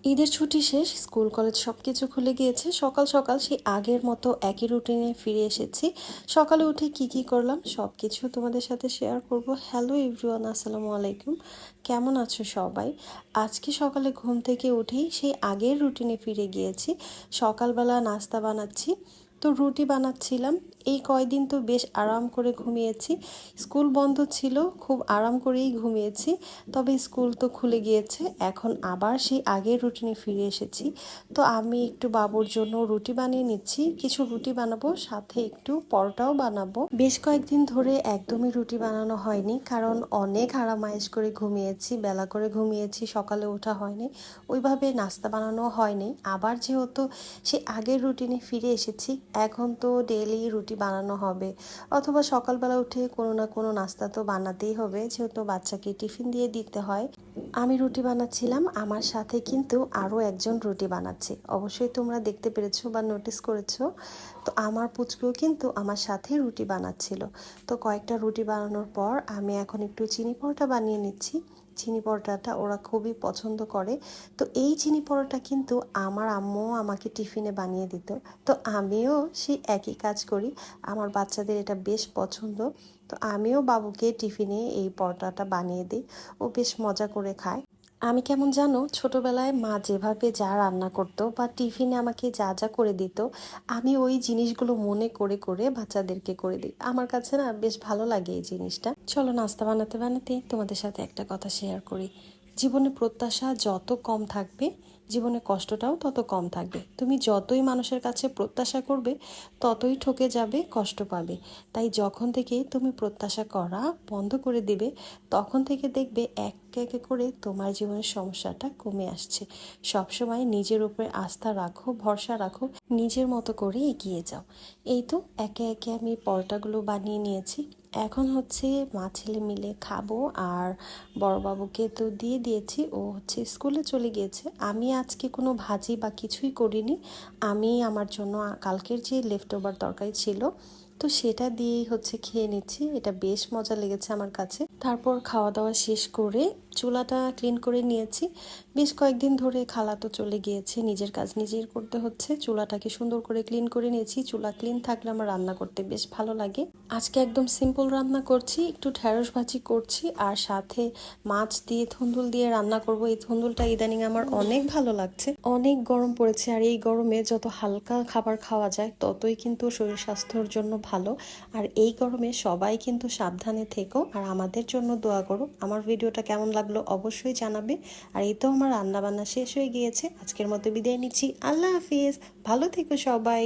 ঈদের ছুটি শেষ, স্কুল কলেজ সব কিছু খুলে গিয়েছে। সকাল সকাল সেই আগের মতো একই রুটিনে ফিরে এসেছি। সকালে উঠে কি কি করলাম সব কিছু তোমাদের সাথে শেয়ার করব। হ্যালো এভরিওয়ান, আসসালামু আলাইকুম। কেমন আছো সবাই? আজকে সকালে ঘুম থেকে উঠেই সেই আগের রুটিনে ফিরে গিয়েছি। সকালবেলা নাস্তা বানাচ্ছি, তো রুটি বানাচ্ছিলাম। এই কয়দিন তো বেশ আরাম করে ঘুমিয়েছি, স্কুল বন্ধ ছিল, খুব আরাম করেই ঘুমিয়েছি। তবে স্কুল তো খুলে গিয়েছে, এখন আবার সেই আগের রুটিনে ফিরে এসেছি। তো আমি একটু বাবুর জন্য রুটি বানিয়ে নিচ্ছি, কিছু রুটি বানাবো, সাথে একটু পরোটাও বানাবো। বেশ কয়েকদিন ধরে একদমই রুটি বানানো হয়নি, কারণ অনেক আরামায়েশ করে ঘুমিয়েছি, বেলা করে ঘুমিয়েছি, সকালে ওঠা হয়নি, ওইভাবে নাস্তা বানানো হয়নি। আবার যেহেতু সে আগের রুটিনে ফিরে এসেছি, এখন তো ডেইলি রুটি বানানো হবে, অথবা সকালবেলা উঠে কোনো না কোনো নাস্তা তো বানাতেই হবে, যেহেতু বাচ্চাকে টিফিন দিয়ে দিতে হয়। আমি রুটি বানাচ্ছিলাম, আমার সাথে কিন্তু আরও একজন রুটি বানাচ্ছে, অবশ্যই তোমরা দেখতে পেরেছো বা নোটিস করেছো। তো আমার পুচকেও কিন্তু আমার সাথে রুটি বানাচ্ছিল। তো কয়েকটা রুটি বানানোর পর আমি এখন একটু চিনি পরোটা বানিয়ে নিচ্ছি। চিনি পরোটাটা ওরা খুবই পছন্দ করে। তো এই চিনি পরোটা কিন্তু আমার আম্মু আমাকে টিফিনে বানিয়ে দিত। তো আমিও সেই একই কাজ করি, আমার বাচ্চাদের এটা বেশ পছন্দ। তো আমিও বাবুকে টিফিনে এই পরোটাটা বানিয়ে দিই, ও বেশ মজা করে খায়। আমি কেমন জানো, ছোটবেলায় মা যেভাবে যা রান্না করতো বা টিফিনে আমাকে যা যা করে দিত, আমি ওই জিনিসগুলো মনে করে করে বাচ্চাদেরকে করে দিই। আমার কাছে না বেশ ভালো লাগে এই জিনিসটা। চলো নাস্তা বানাতে বানাতে তোমাদের সাথে একটা কথা শেয়ার করি। জীবনে প্রত্যাশা যত কম থাকবে, জীবনে কষ্টটাও তত কম থাকবে। তুমি যতই মানুষের কাছে প্রত্যাশা করবে, ততই ঠকে যাবে, কষ্ট পাবে। তাই যখন থেকে তুমি প্রত্যাশা করা বন্ধ করে দিবে, তখন থেকে দেখবে এক একে করে তোমার জীবনের সমস্যাটা কমে আসছে। সবসময় নিজের উপরে আস্থা রাখো, ভরসা রাখো, নিজের মতো করে এগিয়ে যাও। এই তো একে একে আমি পরোটাগুলো বানিয়ে নিয়েছি। এখন হচ্ছে মা ছেলে মিলে খাবো। আর বড়বাবুকে তো দিয়ে দিয়েছি, ও হচ্ছে স্কুলে চলে গিয়েছে। আমি আজকে কোনো ভাজি বা কিছুই করিনি। আমি আমার জন্য কালকের যে লেফট ওভার তরকারি ছিল, তো সেটা দিয়েই হচ্ছে খেয়ে নিচ্ছি। এটা বেশ মজা লেগেছে আমার কাছে। তারপর খাওয়া দাওয়া শেষ করে চুলাটা ক্লিন করে নিয়েছি। বেশ কয়েকদিন ধরে খালা তো চলে গিয়েছে, নিজের কাজ নিজেই করতে হচ্ছে। চুলাটাকে সুন্দর করে ক্লিন করে নিয়েছি। চুলা ক্লিন থাকলে আমার রান্না করতে বেশ ভালো লাগে। আজকে একদম সিম্পল রান্না করছি, একটু ঢেঁড়স ভাজি করছি, আর সাথে মাছ দিয়ে ধুন্দুল দিয়ে রান্না করব। এই ধুন্দুলটা ইদানিং আমার অনেক ভালো লাগছে। অনেক গরম পড়েছে, আর এই গরমে যত হালকা খাবার খাওয়া যায় ততই কিন্তু শরীর স্বাস্থ্যের জন্য ভালো। আর এই গরমে সবাই কিন্তু সাবধানে থেকো, আর আমাদের জন্য দোয়া করো। আমার ভিডিওটা কেমন লাগলো অবশ্যই জানাবে। আর এই তো আমার রান্না বান্না শেষ হয়ে গিয়েছে, আজকের মতো বিদায় নিচ্ছি। আল্লাহ হাফিজ, ভালো থেকো সবাই।